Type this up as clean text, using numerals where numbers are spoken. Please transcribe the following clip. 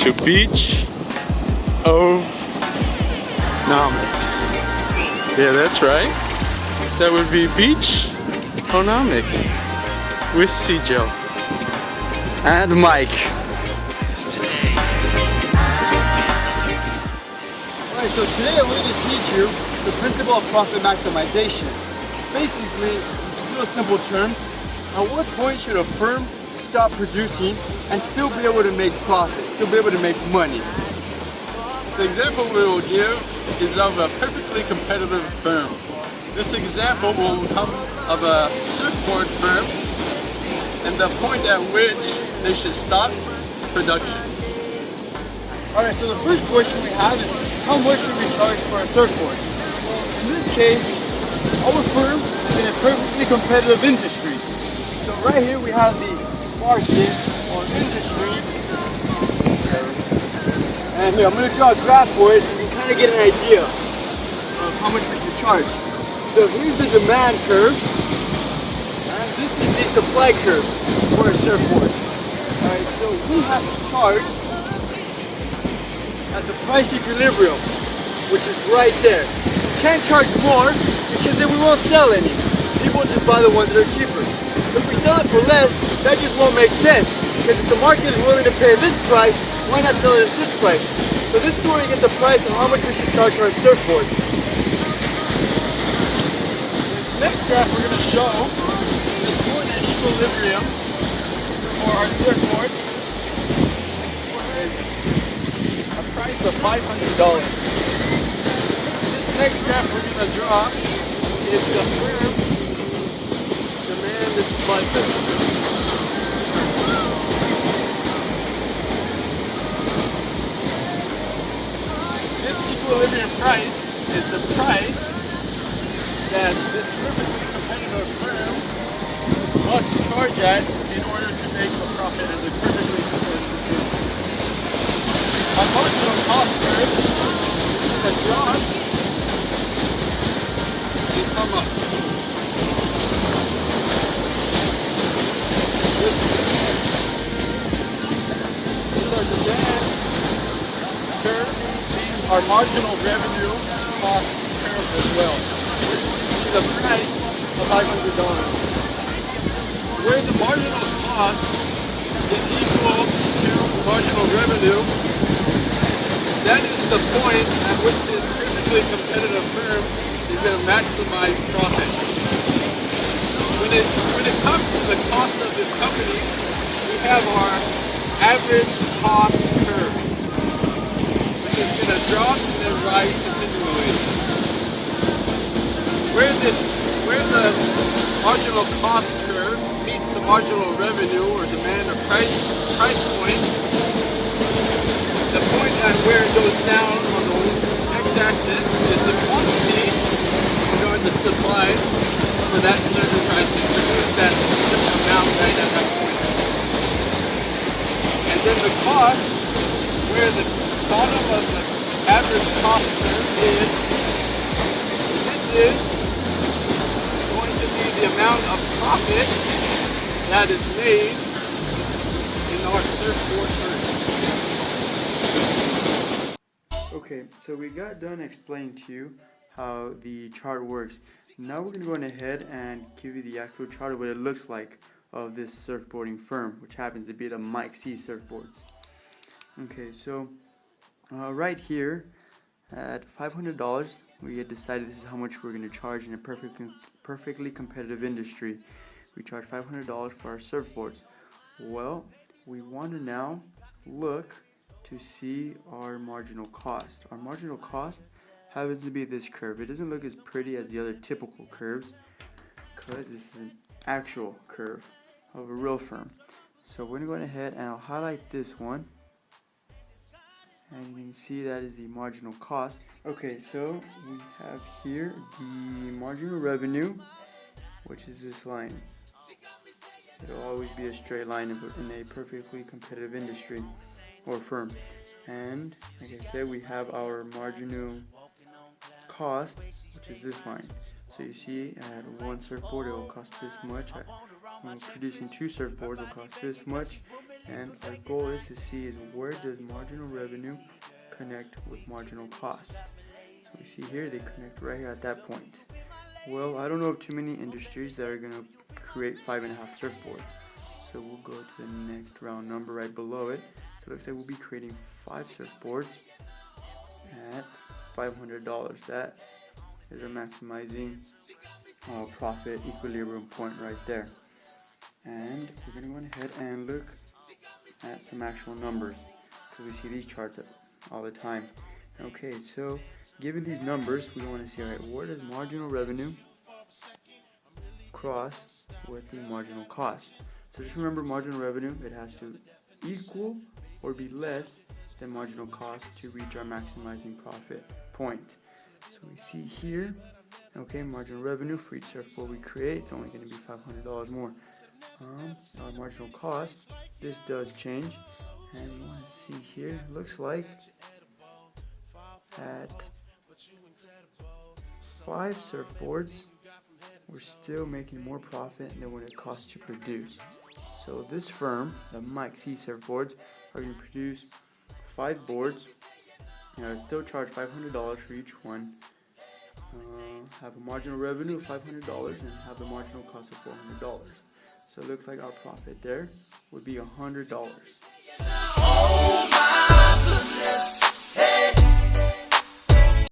to Beach-onomics. Yeah, that's right. That would be Beach-onomics with Cgel and Mike. Alright, so today I'm going to teach you the principle of profit maximization. Basically, in real simple terms, at what point should a firm stop producing and still be able to make profit, still be able to make money? The example we will give is of a perfectly competitive firm. This example will come of a surfboard firm and the point at which they should stop production. Alright, so the first question we have is, how much should we charge for a surfboard? In this case, our firm is in a perfectly competitive industry. So right here we have the market or industry. And here, I'm going to draw a graph for it so you can kind of get an idea of how much we should charge. So here's the demand curve, and this is the supply curve for a surfboard. Alright, so we have to charge at the price equilibrium, which is right there. We can't charge more because then we won't sell any. People just buy the ones that are cheaper. If we sell it for less, that just won't make sense, because if the market is willing to pay this price, why not sell it at this price? So this is where you get the price of how much we should charge for our surfboards. This next graph we're going to show is point at equilibrium for our surfboard. Price of $500. This next graph we're going to draw is the firm demand and supply curve. This equilibrium price is the price that this perfectly competitive firm must charge at in order to make a profit as a perfectly competitive firm. Our marginal cost curve has drawn and come up. This is our demand curve and our marginal revenue cost curve as well, which is the price of $500. Where the marginal cost is equal to marginal revenue, that is the point at which this perfectly competitive firm is going to maximize profit. When it comes to the cost of this company, we have our average cost curve, which is going to drop and then rise continually. Where the marginal cost curve meets the marginal revenue or demand or price point, the point at where it goes down on the x-axis is the quantity we're going to supply for that certain price to produce that certain amount right at that point. And then the cost, where the bottom of the average cost curve is, this is going to be the amount of profit that is made in our surfboard firm. Okay, so we got done explaining to you how the chart works. Now we're going to go ahead and give you the actual chart of what it looks like of this surfboarding firm, which happens to be the Mike C Surfboards. Okay, so right here at $500, we had decided this is how much we're going to charge in a perfectly competitive industry. We charge $500 for our surfboards. Well, we want to now look to see our marginal cost. Our marginal cost happens to be this curve. It doesn't look as pretty as the other typical curves because this is an actual curve of a real firm. So we're going to go ahead and I'll highlight this one, and you can see that is the marginal cost. Okay, so we have here the marginal revenue, which is this line. It'll always be a straight line in a perfectly competitive industry or firm. And like I said, we have our marginal cost, which is this line. So you see, at one surfboard it will cost this much. When producing two surfboards, it will cost this much. And our goal is to see is where does marginal revenue connect with marginal cost. So we see here they connect right here at that point. Well, I don't know of too many industries that are going to create 5.5 surfboards. So we'll go to the next round number right below it. So it looks like we'll be creating 5 surfboards at $500. That is our maximizing profit equilibrium point right there. And we're going to go ahead and look at some actual numbers because we see these charts all the time. Okay, so given these numbers, we want to see, alright, where does marginal revenue cross with the marginal cost? So just remember, marginal revenue, it has to equal or be less than marginal cost to reach our maximizing profit point. So we see here, okay, marginal revenue for each surfboard we create, it's only going to be $500 more. Our marginal cost, this does change, and we want to see here, looks like at 5 surfboards we're still making more profit than what it costs to produce. So this firm, the Mike C Surfboards, are going to produce 5 boards, and still charge $500 for each one, have a marginal revenue of $500 and have the marginal cost of $400. So it looks like our profit there would be $100. Oh my goodness.